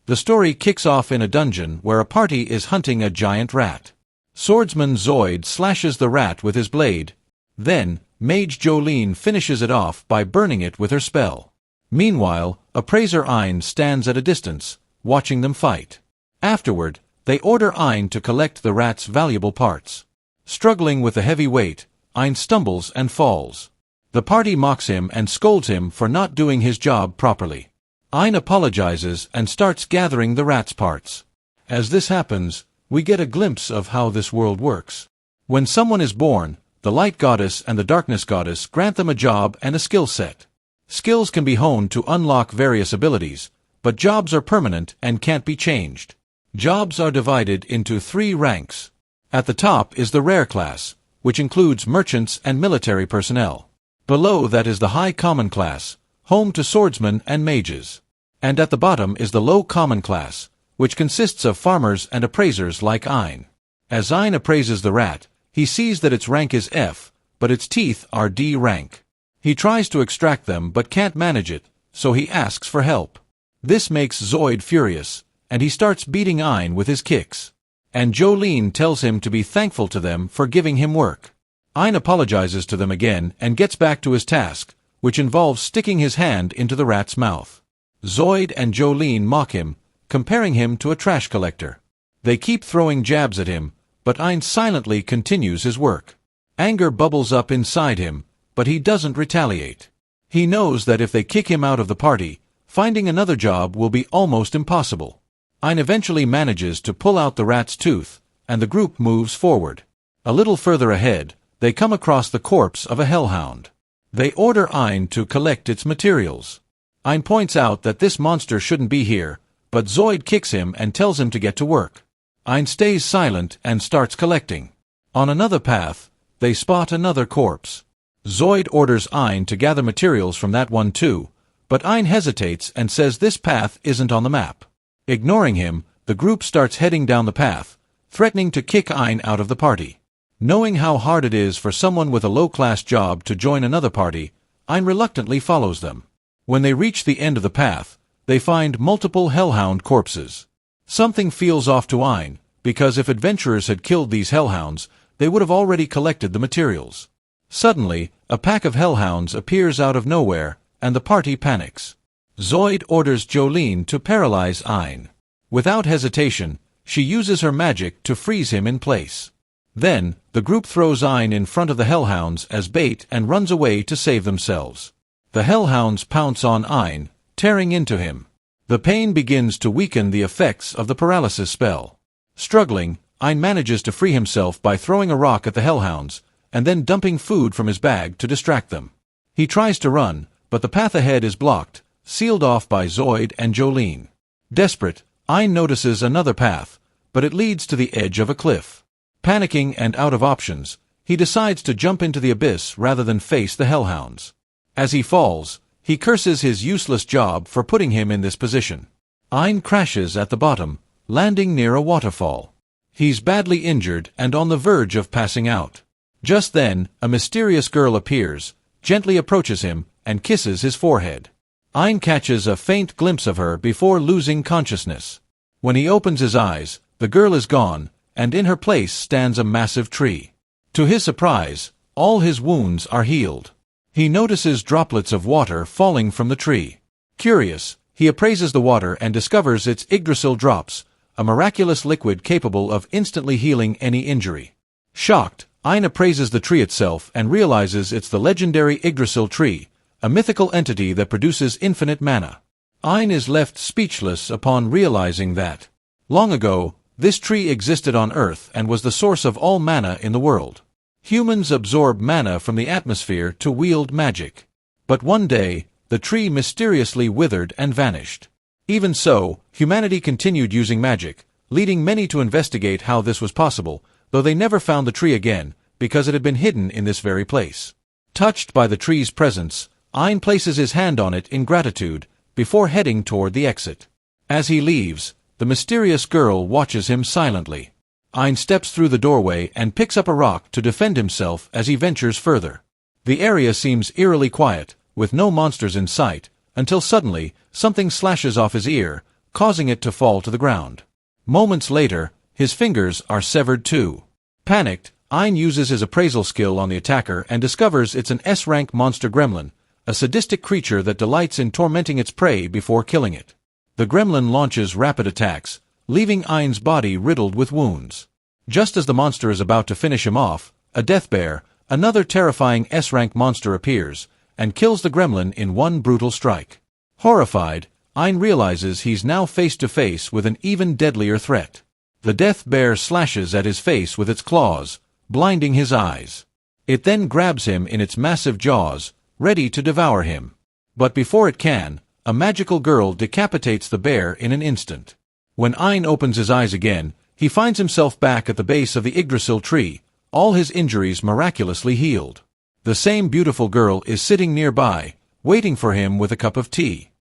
The story kicks off in a dungeon where a party is hunting a giant rat. Swordsman Zoid slashes the rat with his blade. Then, Mage Jolene finishes it off by burning it with her spell. Meanwhile, Appraiser Ein stands at a distance, watching them fight. Afterward, they order Ein to collect the rat's valuable parts. Struggling with the heavy weight, Ein stumbles and falls. The party mocks him and scolds him for not doing his job properly. Ein apologizes and starts gathering the rat's parts. As this happens, we get a glimpse of how this world works. When someone is born, the Light Goddess and the Darkness Goddess grant them a job and a skill set. Skills can be honed to unlock various abilities, but jobs are permanent and can't be changed. Jobs are divided into 3 ranks. At the top is the Rare class, which includes merchants and military personnel. Below that is the High Common class, home to swordsmen and mages. And at the bottom is the Low Common class, which consists of farmers and appraisers like Ein. As Ein appraises the rat, he sees that its rank is F, but its teeth are D rank. He tries to extract them but can't manage it, so he asks for help. This makes Zoid furious, and he starts beating Ein with his kicks. And Jolene tells him to be thankful to them for giving him work. Ein apologizes to them again and gets back to his task, which involves sticking his hand into the rat's mouth. Zoid and Jolene mock him, comparing him to a trash collector. They keep throwing jabs at him, but Ein silently continues his work. Anger bubbles up inside him, but he doesn't retaliate. He knows that if they kick him out of the party, finding another job will be almost impossible. Ein eventually manages to pull out the rat's tooth, and the group moves forward. A little further ahead, they come across the corpse of a hellhound. They order Ein to collect its materials. Ein points out that this monster shouldn't be here, but Zoid kicks him and tells him to get to work. Ein stays silent and starts collecting. On another path, they spot another corpse. Zoid orders Ein to gather materials from that one too, but Ein hesitates and says this path isn't on the map. Ignoring him, the group starts heading down the path, threatening to kick Ein out of the party. Knowing how hard it is for someone with a low-class job to join another party, Ein reluctantly follows them. When they reach the end of the path, they find multiple hellhound corpses. Something feels off to Ein, because if adventurers had killed these hellhounds, they would have already collected the materials. Suddenly, a pack of hellhounds appears out of nowhere, and the party panics. Zoid orders Jolene to paralyze Ein. Without hesitation, she uses her magic to freeze him in place. Then, the group throws Ein in front of the hellhounds as bait and runs away to save themselves. The hellhounds pounce on Ein, tearing into him. The pain begins to weaken the effects of the paralysis spell. Struggling, Ein manages to free himself by throwing a rock at the hellhounds, and then dumping food from his bag to distract them. He tries to run, but the path ahead is blocked, sealed off by Zoid and Jolene. Desperate, Ein notices another path, but it leads to the edge of a cliff. Panicking and out of options, he decides to jump into the abyss rather than face the hellhounds. As he falls, he curses his useless job for putting him in this position. Ein crashes at the bottom, landing near a waterfall. He's badly injured and on the verge of passing out. Just then, a mysterious girl appears, gently approaches him, and kisses his forehead. Ein catches a faint glimpse of her before losing consciousness. When he opens his eyes, the girl is gone, and in her place stands a massive tree. To his surprise, all his wounds are healed. He notices droplets of water falling from the tree. Curious, he appraises the water and discovers it's Yggdrasil drops, a miraculous liquid capable of instantly healing any injury. Shocked, Ein appraises the tree itself and realizes it's the legendary Yggdrasil tree, a mythical entity that produces infinite mana. Ein is left speechless upon realizing that, long ago, this tree existed on Earth and was the source of all mana in the world. Humans absorb mana from the atmosphere to wield magic. But one day, the tree mysteriously withered and vanished. Even so, humanity continued using magic, leading many to investigate how this was possible, though they never found the tree again, because it had been hidden in this very place. Touched by the tree's presence, Ein places his hand on it in gratitude, before heading toward the exit. As he leaves, the mysterious girl watches him silently. Ein steps through the doorway and picks up a rock to defend himself as he ventures further. The area seems eerily quiet, with no monsters in sight, until suddenly, something slashes off his ear, causing it to fall to the ground. Moments later, his fingers are severed too. Panicked, Ein uses his appraisal skill on the attacker and discovers it's an S-rank monster gremlin, a sadistic creature that delights in tormenting its prey before killing it. The gremlin launches rapid attacks, leaving Ein's body riddled with wounds. Just as the monster is about to finish him off, a death bear, another terrifying S-rank monster, appears and kills the gremlin in one brutal strike. Horrified, Ein realizes he's now face to face with an even deadlier threat. The death bear slashes at his face with its claws, blinding his eyes. It then grabs him in its massive jaws, ready to devour him. But before it can, a magical girl decapitates the bear in an instant. When Ein opens his eyes again, he finds himself back at the base of the Yggdrasil tree, all his injuries miraculously healed. The same beautiful girl is sitting nearby, waiting for him with a cup of tea.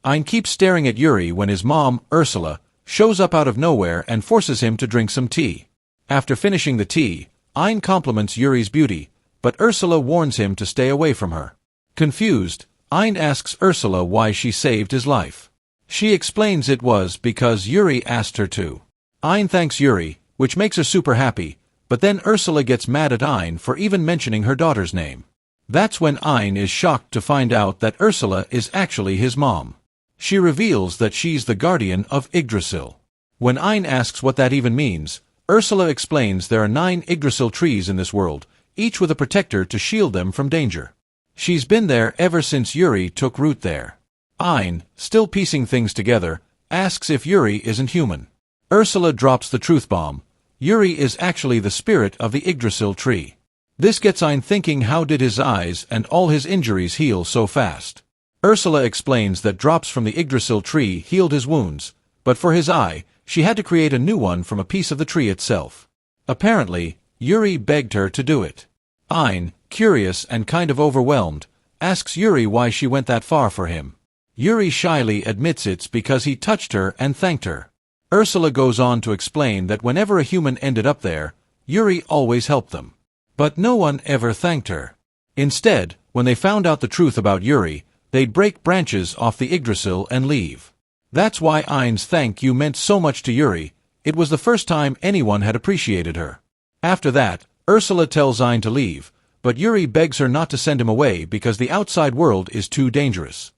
Ein keeps staring at Yuri when his mom, Ursula, shows up out of nowhere and forces him to drink some tea. After finishing the tea, Ein compliments Yuri's beauty, but Ursula warns him to stay away from her. Confused, Ein asks Ursula why she saved his life. She explains it was because Yuri asked her to. Ein thanks Yuri, which makes her super happy, but then Ursula gets mad at Ein for even mentioning her daughter's name. That's when Ein is shocked to find out that Ursula is actually his mom. She reveals that she's the guardian of Yggdrasil. When Ein asks what that even means, Ursula explains there are 9 Yggdrasil trees in this world, each with a protector to shield them from danger. She's been there ever since Yuri took root there. Ein, still piecing things together, asks if Yuri isn't human. Ursula drops the truth bomb. Yuri is actually the spirit of the Yggdrasil tree. This gets Ein thinking, how did his eyes and all his injuries heal so fast? Ursula explains that drops from the Yggdrasil tree healed his wounds, but for his eye, she had to create a new one from a piece of the tree itself. Apparently, Yuri begged her to do it. Ein, curious and kind of overwhelmed, asks Yuri why she went that far for him. Yuri shyly admits it's because he touched her and thanked her. Ursula goes on to explain that whenever a human ended up there, Yuri always helped them. But no one ever thanked her. Instead, when they found out the truth about Yuri, they'd break branches off the Yggdrasil and leave. That's why Ein's thank you meant so much to Yuri. It was the first time anyone had appreciated her. After that, Ursula tells Ein to leave, but Yuri begs her not to send him away because the outside world is too dangerous.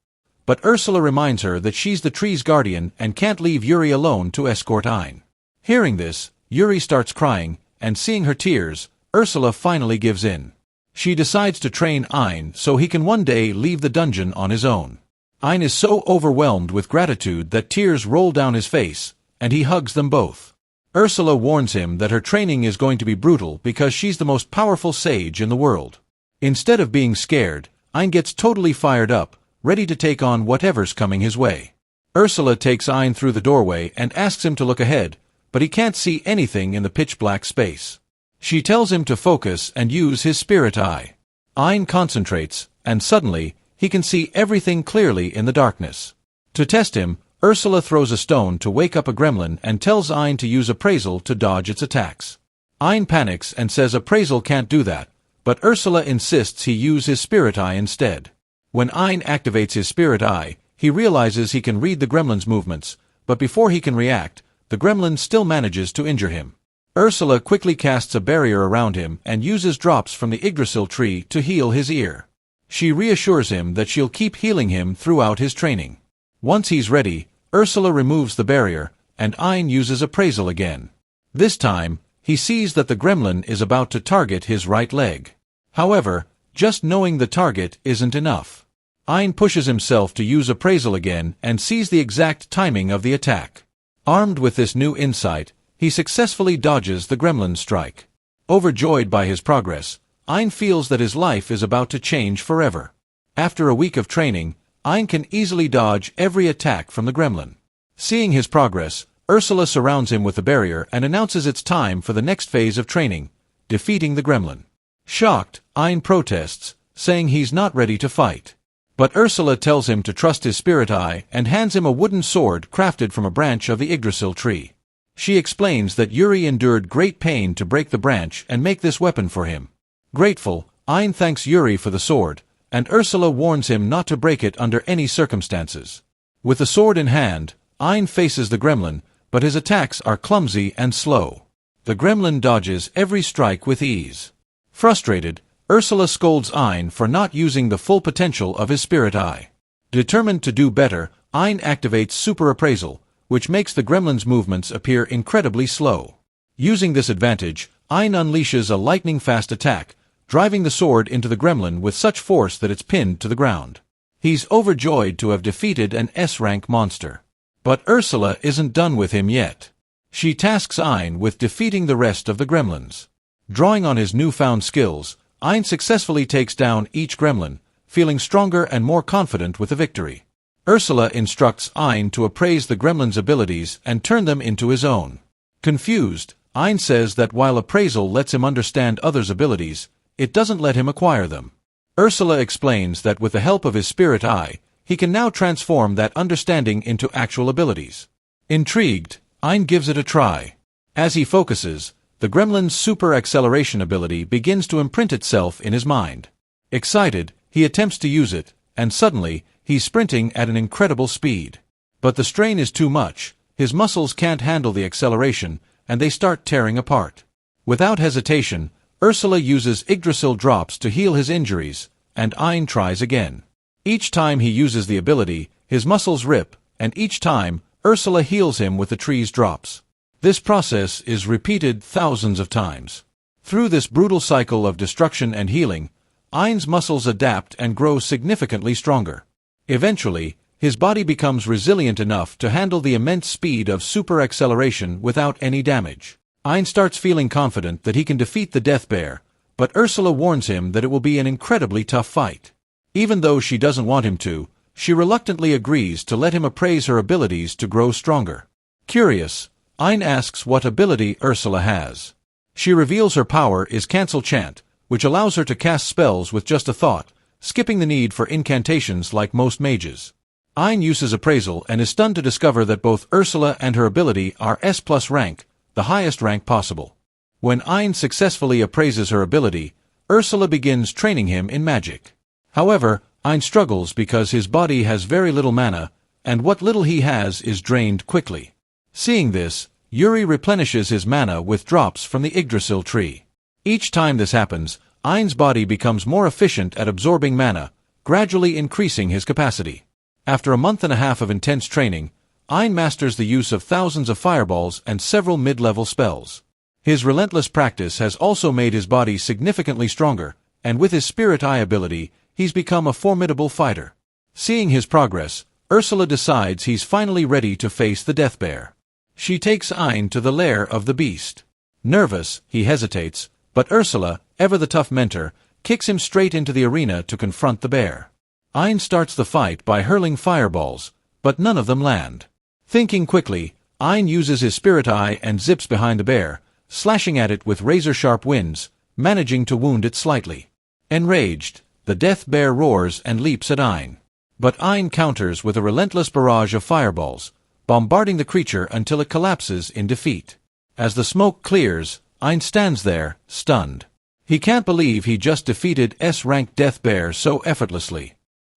But Ursula reminds her that she's the tree's guardian and can't leave Yuri alone to escort Ein. Hearing this, Yuri starts crying, and seeing her tears, Ursula finally gives in. She decides to train Ein so he can one day leave the dungeon on his own. Ein is so overwhelmed with gratitude that tears roll down his face, and he hugs them both. Ursula warns him that her training is going to be brutal because she's the most powerful sage in the world. Instead of being scared, Ein gets totally fired up, ready to take on whatever's coming his way. Ursula takes Ein through the doorway and asks him to look ahead, but he can't see anything in the pitch-black space. She tells him to focus and use his spirit eye. Ein concentrates, and suddenly, he can see everything clearly in the darkness. To test him, Ursula throws a stone to wake up a gremlin and tells Ein to use appraisal to dodge its attacks. Ein panics and says appraisal can't do that, but Ursula insists he use his spirit eye instead. When Ein activates his spirit eye, he realizes he can read the gremlin's movements, but before he can react, the gremlin still manages to injure him. Ursula quickly casts a barrier around him and uses drops from the Yggdrasil tree to heal his ear. She reassures him that she'll keep healing him throughout his training. Once he's ready, Ursula removes the barrier, and Ein uses appraisal again. This time, he sees that the gremlin is about to target his right leg. However, just knowing the target isn't enough. Ein pushes himself to use appraisal again and sees the exact timing of the attack. Armed with this new insight, he successfully dodges the gremlin's strike. Overjoyed by his progress, Ein feels that his life is about to change forever. After a week of training, Ein can easily dodge every attack from the gremlin. Seeing his progress, Ursula surrounds him with the barrier and announces it's time for the next phase of training, defeating the gremlin. Shocked, Ein protests, saying he's not ready to fight. But Ursula tells him to trust his spirit eye and hands him a wooden sword crafted from a branch of the Yggdrasil tree. She explains that Yuri endured great pain to break the branch and make this weapon for him. Grateful, Ein thanks Yuri for the sword, and Ursula warns him not to break it under any circumstances. With the sword in hand, Ein faces the gremlin, but his attacks are clumsy and slow. The gremlin dodges every strike with ease. Frustrated, Ursula scolds Ein for not using the full potential of his spirit eye. Determined to do better, Ein activates super appraisal, which makes the gremlin's movements appear incredibly slow. Using this advantage, Ein unleashes a lightning-fast attack, driving the sword into the gremlin with such force that it's pinned to the ground. He's overjoyed to have defeated an S-rank monster. But Ursula isn't done with him yet. She tasks Ein with defeating the rest of the gremlins. Drawing on his newfound skills, Ein successfully takes down each gremlin, feeling stronger and more confident with the victory. Ursula instructs Ein to appraise the gremlin's abilities and turn them into his own. Confused, Ein says that while appraisal lets him understand others' abilities, it doesn't let him acquire them. Ursula explains that with the help of his spirit eye, he can now transform that understanding into actual abilities. Intrigued, Ein gives it a try. As he focuses, the gremlin's super acceleration ability begins to imprint itself in his mind. Excited, he attempts to use it, and suddenly, he's sprinting at an incredible speed. But the strain is too much, his muscles can't handle the acceleration, and they start tearing apart. Without hesitation, Ursula uses Yggdrasil drops to heal his injuries, and Ein tries again. Each time he uses the ability, his muscles rip, and each time, Ursula heals him with the tree's drops. This process is repeated thousands of times. Through this brutal cycle of destruction and healing, Ein's muscles adapt and grow significantly stronger. Eventually, his body becomes resilient enough to handle the immense speed of super acceleration without any damage. Ein starts feeling confident that he can defeat the Death Bear, but Ursula warns him that it will be an incredibly tough fight. Even though she doesn't want him to, she reluctantly agrees to let him appraise her abilities to grow stronger. Curious, Ein asks what ability Ursula has. She reveals her power is Cancel Chant, which allows her to cast spells with just a thought, skipping the need for incantations like most mages. Ein uses appraisal and is stunned to discover that both Ursula and her ability are S+ rank, the highest rank possible. When Ein successfully appraises her ability, Ursula begins training him in magic. However, Ein struggles because his body has very little mana, and what little he has is drained quickly. Seeing this, Yuri replenishes his mana with drops from the Yggdrasil tree. Each time this happens, Ein's body becomes more efficient at absorbing mana, gradually increasing his capacity. After a month and a half of intense training, Ein masters the use of thousands of fireballs and several mid-level spells. His relentless practice has also made his body significantly stronger, and with his spirit eye ability, he's become a formidable fighter. Seeing his progress, Ursula decides he's finally ready to face the Death Bear. She takes Ein to the lair of the beast. Nervous, he hesitates, but Ursula, ever the tough mentor, kicks him straight into the arena to confront the bear. Ein starts the fight by hurling fireballs, but none of them land. Thinking quickly, Ein uses his spirit eye and zips behind the bear, slashing at it with razor-sharp winds, managing to wound it slightly. Enraged, the death bear roars and leaps at Ein. But Ein counters with a relentless barrage of fireballs, bombarding the creature until it collapses in defeat. As the smoke clears, Ein stands there, stunned. He can't believe he just defeated S-rank Death Bear so effortlessly.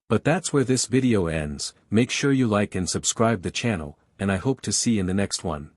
But that's where this video ends. Make sure you like and subscribe the channel, and I hope to see you in the next one.